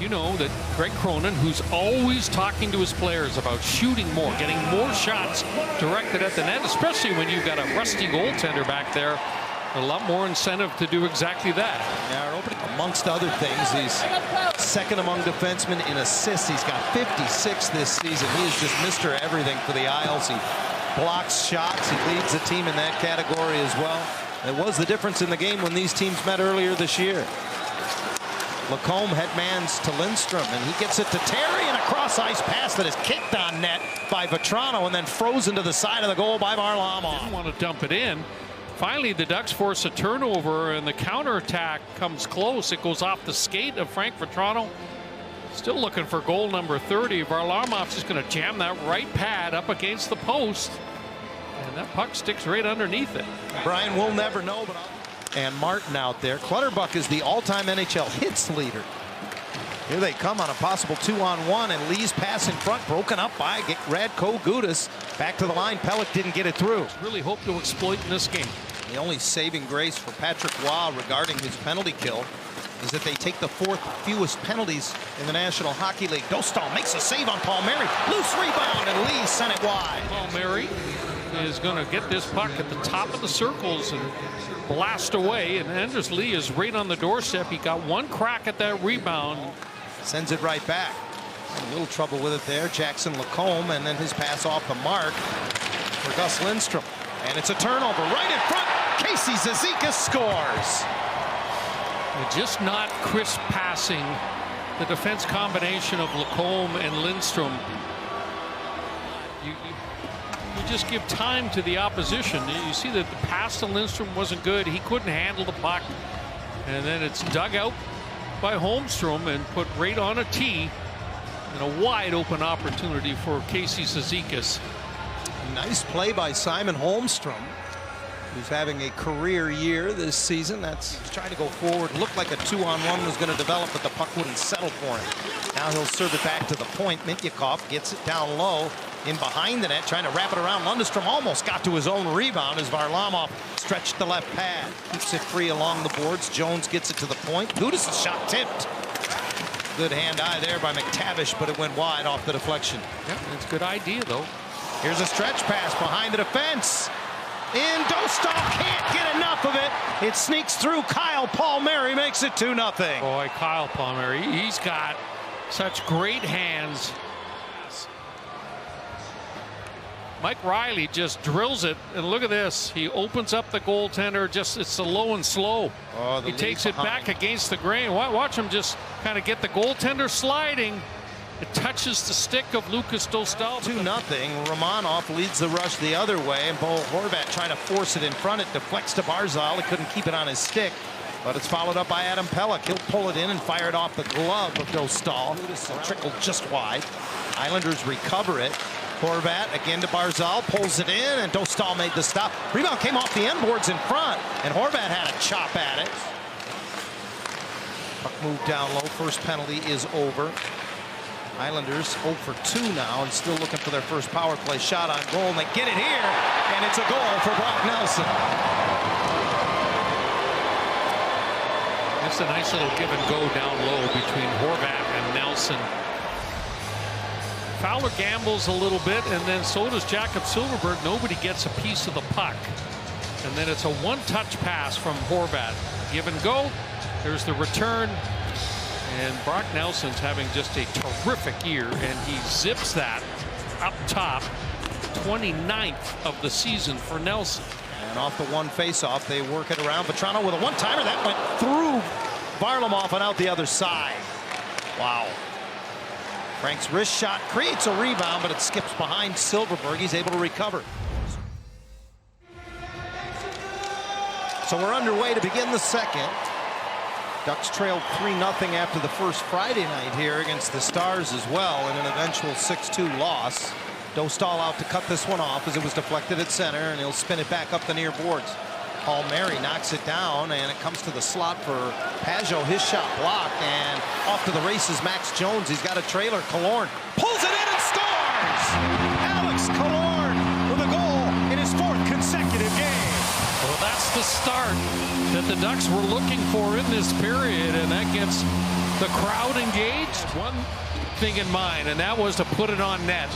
You know that Greg Cronin, who's always talking to his players about shooting more, getting more shots directed at the net, especially when you've got a rusty goaltender back there. A lot more incentive to do exactly that. Yeah, amongst other things, he's second among defensemen in assists. He's got 56 this season. He is just Mr. Everything for the Isles. He blocks shots. He leads the team in that category as well. It was the difference in the game when these teams met earlier this year. Lacombe headmans to Lindstrom, and he gets it to Terry, and a cross-ice pass that is kicked on net by Vetrano and then frozen to the side of the goal by Varlamov. Didn't want to dump it in. Finally, the Ducks force a turnover, and the counterattack comes close. It goes off the skate of Frank Vetrano. Still looking for goal number 30. Varlamov's just going to jam that right pad up against the post, and that puck sticks right underneath it. Brian, we'll never know, but and Martin out there. Clutterbuck is the all-time NHL hits leader. Here they come on a possible 2-on-1, and Lee's pass in front broken up by Radko Gudas. Back to the line. Pelech didn't get it through. Really hope to exploit in this game. The only saving grace for Patrick Roy regarding his penalty kill is that they take the fourth fewest penalties in the National Hockey League. Dostal makes a save on Palmieri. Loose rebound, and Lee sent it wide. Palmieri is going to get this puck at the top of the circles and blast away, and Anders Lee is right on the doorstep. He got one crack at that rebound. Sends it right back. A little trouble with it there. Jackson Lacombe, and then his pass off the mark for Gus Lindstrom. And it's a turnover right in front. Casey Zizekas scores. Just not crisp passing. The defense combination of Lacombe and Lindstrom. You just give time to the opposition. You see that the pass to Lindstrom wasn't good. He couldn't handle the puck. And then it's dug out by Holmstrom and put right on a tee. And a wide open opportunity for Casey Zizekas. Nice play by Simon Holmstrom, who's having a career year this season. He's trying to go forward. Looked like a 2-on-1 was going to develop, but the puck wouldn't settle for him. Now he'll serve it back to the point. Mityakov gets it down low in behind the net, trying to wrap it around. Lundestrom almost got to his own rebound as Varlamov stretched the left pad. Keeps it free along the boards. Jones gets it to the point. Gudas' shot tipped. Good hand-eye there by McTavish, but it went wide off the deflection. Yeah, it's a good idea, though. Here's a stretch pass behind the defense. And Dostal can't get enough of it. It sneaks through. Kyle Palmieri makes it 2-0. Boy, Kyle Palmieri, he's got such great hands. Mike Riley just drills it, and look at this. He opens up the goaltender. It's a low and slow. He takes it back against the grain. Watch him just kind of get the goaltender sliding. It touches the stick of Lucas Dostal. 2-0. Romanov leads the rush the other way, and Bo Horvat trying to force it in front. It deflects to Barzal. He couldn't keep it on his stick, but it's followed up by Adam Pelech. He'll pull it in and fire it off the glove of Dostal. It trickled just wide. Islanders recover it. Horvat again to Barzal, pulls it in, and Dostal made the stop. Rebound came off the end boards in front, and Horvat had a chop at it. Puck moved down low. First penalty is over. Islanders 0 for 2 now, and still looking for their first power play shot on goal, and they get it here, and it's a goal for Brock Nelson. It's a nice little give and go down low between Horvat and Nelson. Fowler gambles a little bit, and then so does Jakob Silfverberg. Nobody gets a piece of the puck. And then it's a one-touch pass from Horvat. Give and go. There's the return. And Brock Nelson's having just a terrific year, and he zips that up top. 29th of the season for Nelson. And off the one face-off, they work it around. Vetrano with a one-timer. That went through Varlamov and out the other side. Wow. Frank's wrist shot creates a rebound, but it skips behind Silfverberg. He's able to recover. So we're underway to begin the second. Ducks trailed 3-0 after the first Friday night here against the Stars as well in an eventual 6-2 loss. Dostal out to cut this one off as it was deflected at center, and he'll spin it back up the near boards. Palmieri knocks it down, and it comes to the slot for Pajot. His shot blocked, and off to the races Max Jones. He's got a trailer. Killorn pulls it in and scores! Alex Killorn with a goal in his 4th consecutive game. Well, that's the start that the Ducks were looking for in this period, and that gets the crowd engaged. One thing in mind, and that was to put it on net.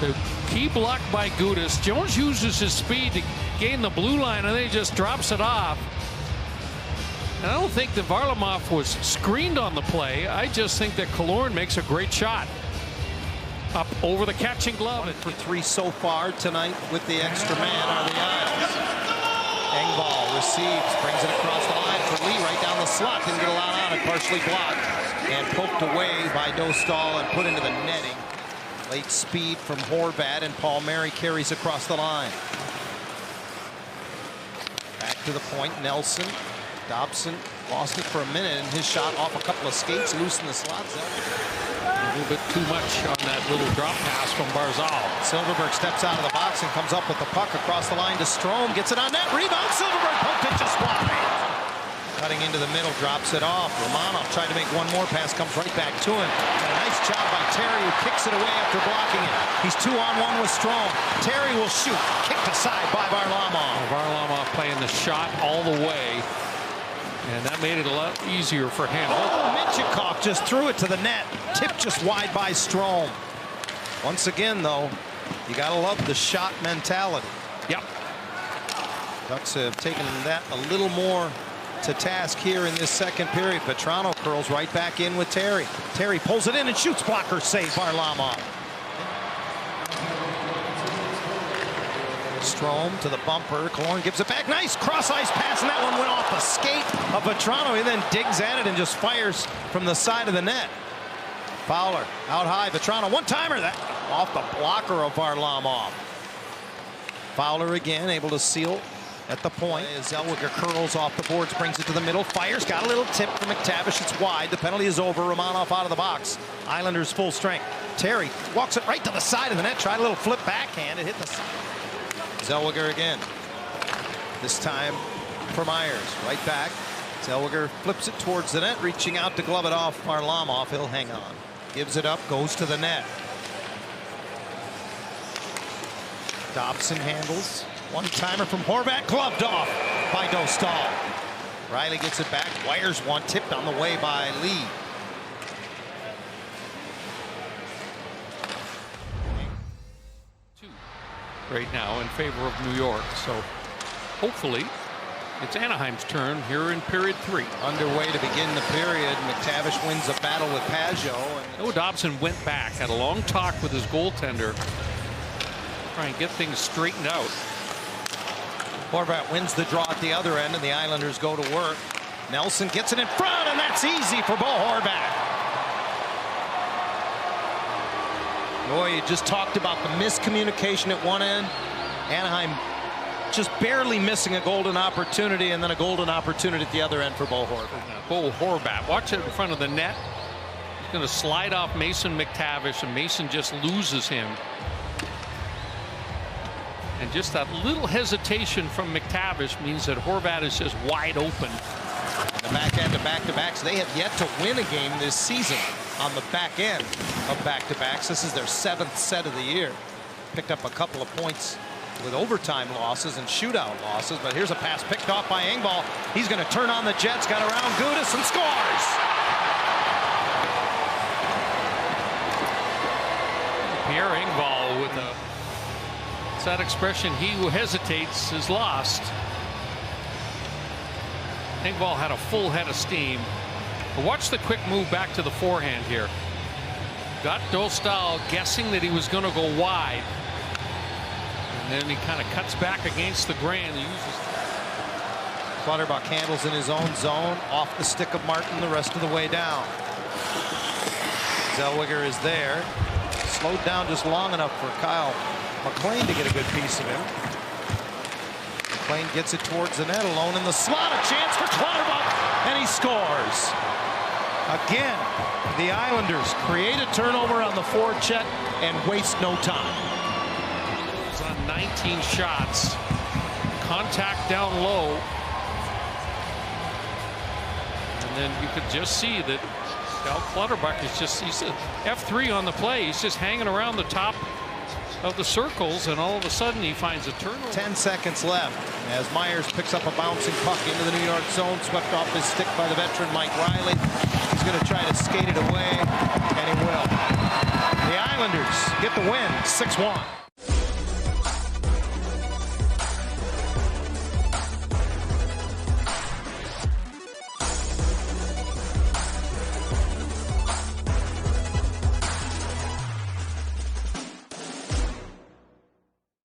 The key block by Gudas. Jones uses his speed to gain the blue line, and then he just drops it off. And I don't think that Varlamov was screened on the play. I just think that Killorn makes a great shot. Up over the catching glove. 1 for 3 so far tonight with the extra man are the Isles. Engvall receives, brings it across the line for Lee right down the slot. Didn't get a lot on it, partially blocked and poked away by Dostal and put into the netting. Late speed from Horvat, and Palmieri carries across the line. Back to the point, Nelson. Dobson lost it for a minute, and his shot off a couple of skates loosened the slots. A little bit too much on that little drop pass from Barzal. Silverberg steps out of the box and comes up with the puck across the line to Strome. Gets it on net. Rebound. Silverberg poked it just wide. Cutting into the middle, drops it off. Romanov tried to make one more pass, comes right back to him. And a nice job by Terry, who kicks it away after blocking it. He's 2-on-1 with Strome. Terry will shoot. Kicked aside by Varlamov. Varlamov playing the shot all the way. And that made it a lot easier for him. Oh, Minchikov just threw it to the net. Tipped just wide by Strome. Once again, though, you got to love the shot mentality. Yep. Ducks have taken that a little more to task here in this second period. Petrano curls right back in with Terry. Terry pulls it in and shoots. Blocker save Varlamov. Strome to the bumper. Killorn gives it back. Nice cross-ice pass, and that one went off the skate of Petrano. He then digs at it and just fires from the side of the net. Fowler out high. Petrano one-timer. That off the blocker of Varlamov. Fowler again able to seal at the point. As Zellweger curls off the boards, brings it to the middle, fires, got a little tip from McTavish. It's wide. The penalty is over. Romanov out of the box. Islanders full strength. Terry walks it right to the side of the net. Tried a little flip backhand. It hit the side. Zellweger again. This time for Myers. Right back. Zellweger flips it towards the net, reaching out to glove it off Varlamov. He'll hang on. Gives it up, goes to the net. Dobson handles. One-timer from Horvat, gloved off by Dostal. Riley gets it back, wires one, tipped on the way by Lee. Right now in favor of New York, so hopefully it's Anaheim's turn here in period 3. Underway to begin the period. McTavish wins a battle with Pajot. No, Dobson went back, had a long talk with his goaltender, try and get things straightened out. Horvat wins the draw at the other end, and the Islanders go to work. Nelson gets it in front, and that's easy for Bo Horvat. Boy, you just talked about the miscommunication at one end. Anaheim just barely missing a golden opportunity, and then a golden opportunity at the other end for Bo Horvat. Bo Horvat, watch it in front of the net. He's going to slide off Mason McTavish, and Mason just loses him. And just that little hesitation from McTavish means that Horvat is just wide open. The back end of back-to-backs. They have yet to win a game this season on the back end of back-to-backs. This is their 7th set of the year. Picked up a couple of points with overtime losses and shootout losses, but here's a pass picked off by Engvall. He's going to turn on the Jets, got around Gudas and scores. Pierre Engvall with a, it's that expression, he who hesitates is lost. Engvall had a full head of steam. But watch the quick move back to the forehand here. Got Dostal guessing that he was going to go wide. And then he kind of cuts back against the grain and uses. Clutterbuck handles in his own zone, off the stick of Martin the rest of the way down. Zellweger is there. Slowed down just long enough for Kyle McLean to get a good piece of him. McLean gets it towards the net, alone in the slot. A chance for Clutterbuck, and he scores. Again, the Islanders create a turnover on the forecheck and waste no time. It's on 19 shots. Contact down low. And then you could just see that Cal Clutterbuck is just, he's F3 on the play. He's just hanging around the top of the circles, and all of a sudden he finds a turnover. 10 seconds left as Myers picks up a bouncing puck into the New York zone, swept off his stick by the veteran Mike Riley. He's going to try to skate it away, and he will. The Islanders get the win, 6-1.